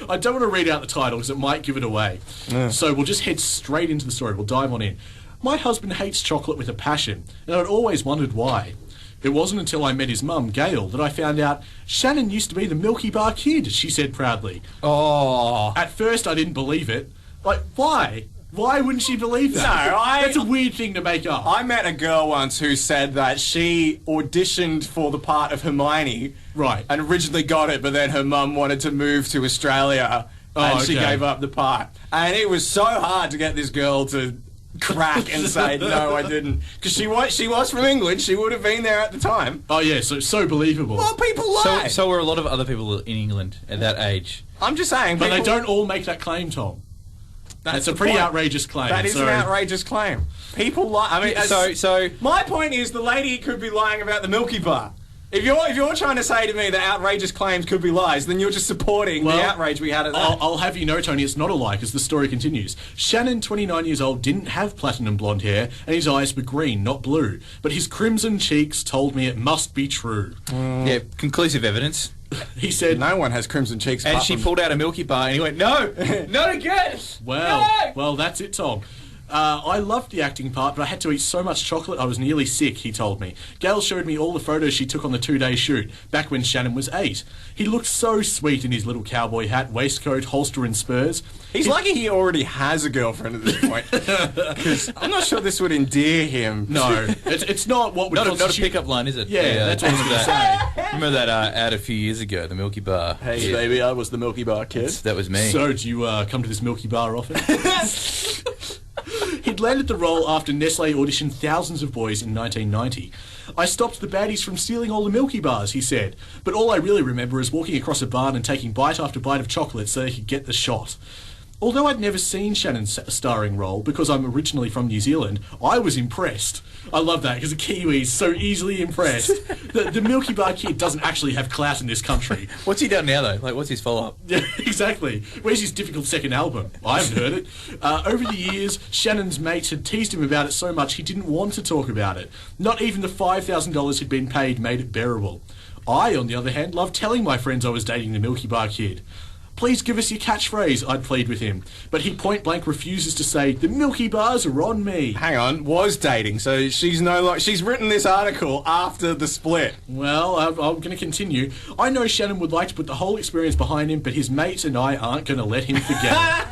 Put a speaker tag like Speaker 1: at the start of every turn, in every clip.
Speaker 1: I don't want to read out the title because it might give it away.
Speaker 2: Yeah.
Speaker 1: So we'll just head straight into the story. We'll dive on in. My husband hates chocolate with a passion, and I'd always wondered why. It wasn't until I met his mum, Gail, that I found out Shannon used to be the Milky Bar Kid, she said proudly.
Speaker 2: Oh.
Speaker 1: At first, I didn't believe it. Like, why? Why wouldn't she believe that?
Speaker 2: No,
Speaker 1: That's a weird thing to make up.
Speaker 2: I met a girl once who said that she auditioned for the part of Hermione.
Speaker 1: Right.
Speaker 2: And originally got it, but then her mum wanted to move to Australia. And she gave up the part. And it was so hard to get this girl to crack and say, no, I didn't. Because she was from England. She would have been there at the time.
Speaker 1: Oh, yeah, so believable.
Speaker 2: Well, people lie.
Speaker 3: So were a lot of other people in England at that age.
Speaker 2: I'm just saying.
Speaker 1: But they don't all make that claim, Tom. That's a pretty
Speaker 2: point.
Speaker 1: Outrageous claim.
Speaker 2: That is an outrageous claim. People lie. I mean,
Speaker 3: So
Speaker 2: my point is the lady could be lying about the Milky Bar. If you're trying to say to me that outrageous claims could be lies, then you're just supporting the outrage we had at that.
Speaker 1: I'll have you know, Tony, it's not a lie, because the story continues. Shannon, 29 years old, didn't have platinum blonde hair, and his eyes were green, not blue. But his crimson cheeks told me it must be true.
Speaker 3: Yeah, conclusive evidence.
Speaker 1: He said...
Speaker 2: No one has crimson cheeks.
Speaker 3: And she pulled out a Milky Bar, and he went, no, not again!
Speaker 1: Well, that's it, Tom. I loved the acting part, but I had to eat so much chocolate I was nearly sick, he told me. Gail showed me all the photos she took on the 2-day shoot, back when Shannon was 8. He looked so sweet in his little cowboy hat, waistcoat, holster and spurs.
Speaker 2: He's lucky he already has a girlfriend at this point. Because I'm not sure this would endear him.
Speaker 1: No, it's not what would
Speaker 3: not a pickup line, is it?
Speaker 1: Yeah, that's what I was going to say.
Speaker 3: Remember that ad a few years ago, the Milky Bar?
Speaker 2: Hey, baby, I was the Milky Bar Kid.
Speaker 3: That was me.
Speaker 1: So, do you come to this Milky Bar often? He'd landed the role after Nestle auditioned thousands of boys in 1990. I stopped the baddies from stealing all the Milky Bars, he said. But all I really remember is walking across a barn and taking bite after bite of chocolate so they could get the shot. Although I'd never seen Shannon's starring role, because I'm originally from New Zealand, I was impressed. I love that, because a Kiwi is so easily impressed. The Milky Bar Kid doesn't actually have clout in this country.
Speaker 3: What's he done now, though? Like, what's his follow-up?
Speaker 1: Yeah, exactly. Where's his difficult second album? I haven't heard it. Over the years, Shannon's mates had teased him about it so much he didn't want to talk about it. Not even the $5,000 he'd been paid made it bearable. I, on the other hand, loved telling my friends I was dating the Milky Bar Kid. Please give us your catchphrase, I'd plead with him. But he point-blank refuses to say, the Milky Bars are on me.
Speaker 2: Hang on, was dating, so she's no longer... She's written this article after the split.
Speaker 1: Well, I'm going to continue. I know Shannon would like to put the whole experience behind him, but his mates and I aren't going to let him forget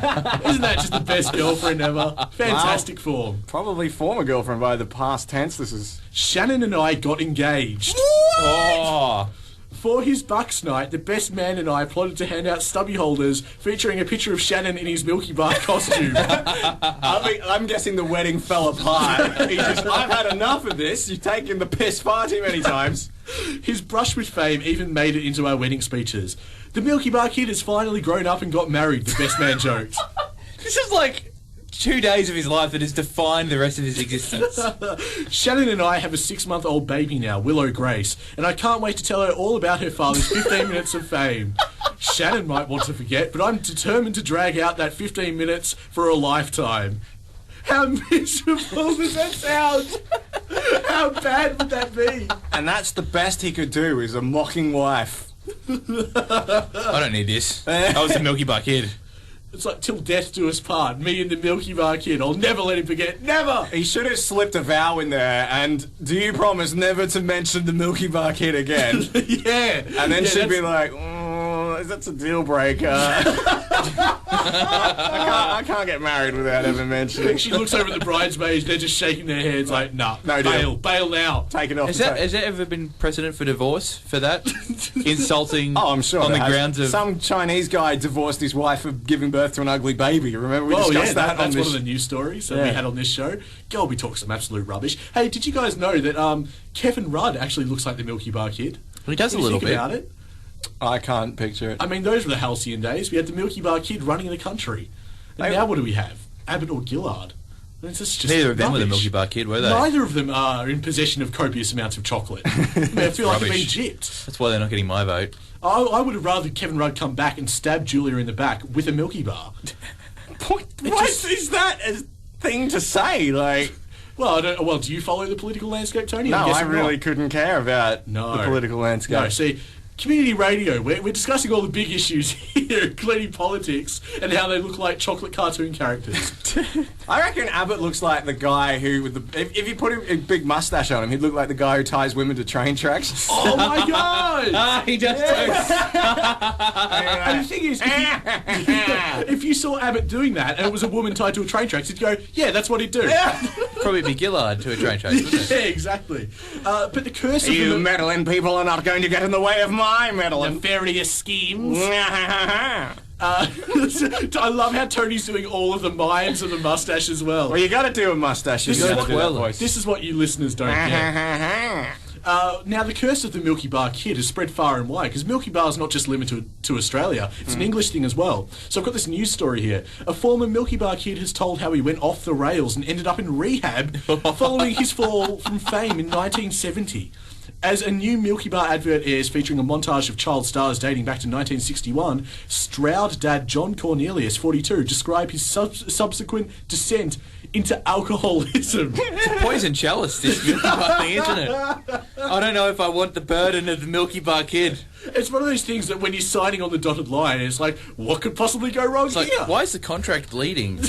Speaker 1: it. Isn't that just the best girlfriend ever? Fantastic form.
Speaker 2: Probably former girlfriend by the past tense, this is...
Speaker 1: Shannon and I got engaged.
Speaker 3: Oh...
Speaker 1: For his Bucks night, the best man and I plotted to hand out stubby holders featuring a picture of Shannon in his Milky Bar costume.
Speaker 2: I'm guessing the wedding fell apart. He just, I've had enough of this. You've taken the piss far too many times.
Speaker 1: His brush with fame even made it into our wedding speeches. The Milky Bar Kid has finally grown up and got married, the best man joked.
Speaker 3: This is like 2 days of his life that has defined the rest of his existence.
Speaker 1: Shannon and I have a 6-month-old baby now, Willow Grace, and I can't wait to tell her all about her father's 15 minutes of fame. Shannon might want to forget, but I'm determined to drag out that 15 minutes for a lifetime. How miserable does that sound? How bad would that be?
Speaker 2: And that's the best he could do, is a mocking wife.
Speaker 3: I don't need this. I was the Milky Bar Kid.
Speaker 1: It's like till death do us part, me and the Milky Bar Kid. I'll never let him forget, never!
Speaker 2: He should have slipped a vow in there, and do you promise never to mention the Milky Bar Kid again?
Speaker 1: Yeah.
Speaker 2: And then she'd be like, that's a deal breaker. I can't get married without ever mentioning.
Speaker 1: She looks over at the bridesmaids, they're just shaking their heads like, nah,
Speaker 2: no deal.
Speaker 1: Bail now.
Speaker 2: Take it off.
Speaker 3: Has there ever been precedent for divorce for that? Insulting
Speaker 2: I'm sure
Speaker 3: on the grounds of...
Speaker 2: Some Chinese guy divorced his wife for giving birth to an ugly baby. Remember we discussed that
Speaker 1: that's one of the news stories that we had on this show. God, we talk some absolute rubbish. Hey, did you guys know that Kevin Rudd actually looks like the Milky Bar Kid?
Speaker 3: He does a little bit.
Speaker 1: About it?
Speaker 2: I can't picture it.
Speaker 1: I mean, those were the halcyon days. We had the Milky Bar Kid running the country. And now what do we have? Abbott or Gillard? It's just
Speaker 3: neither of them
Speaker 1: rubbish.
Speaker 3: were the Milky Bar Kid, were they?
Speaker 1: Neither of them are in possession of copious amounts of chocolate. I feel like they've been gypped.
Speaker 3: That's why they're not getting my vote.
Speaker 1: I would have rather Kevin Rudd come back and stab Julia in the back with a Milky Bar.
Speaker 2: What is that a thing to say? Like...
Speaker 1: Well, do you follow the political landscape, Tony?
Speaker 2: No, I really couldn't care about the political landscape.
Speaker 1: No, see, Community radio, we're discussing all the big issues here, including politics and how they look like chocolate cartoon characters.
Speaker 2: I reckon Abbott looks like the guy who, with the if you put a big mustache on him, he'd look like the guy who ties women to train tracks.
Speaker 1: Oh my god!
Speaker 3: He does.
Speaker 1: And the thing is, if you saw Abbott doing that and it was a woman tied to a train tracks, you'd go, yeah, that's what he'd do.
Speaker 3: Probably be Gillard to a train track, wouldn't it?
Speaker 1: Yeah, exactly. But the curse of
Speaker 2: You
Speaker 1: the
Speaker 2: meddling people are not going to get in the way of my meddling.
Speaker 1: nefarious schemes. I love how Tony's doing all of the mimes and the mustache as well.
Speaker 2: Well, you got to do a mustache. You
Speaker 1: This is
Speaker 2: got
Speaker 1: what-
Speaker 2: to do that voice.
Speaker 1: This is what you listeners don't get. Now, the curse of the Milky Bar Kid has spread far and wide, because Milky Bar is not just limited to Australia, it's an English thing as well. So I've got this news story here. A former Milky Bar Kid has told how he went off the rails and ended up in rehab following his fall from fame in 1970. As a new Milky Bar advert airs featuring a montage of child stars dating back to 1961, Stroud dad John Cornelius, 42, described his subsequent descent into alcoholism.
Speaker 3: It's a poison chalice, this Milky Bar thing, isn't it? I don't know if I want the burden of the Milky Bar Kid.
Speaker 1: It's one of those things that when you're signing on the dotted line, it's like, what could possibly go wrong
Speaker 3: It's like,
Speaker 1: here?
Speaker 3: why is the contract bleeding?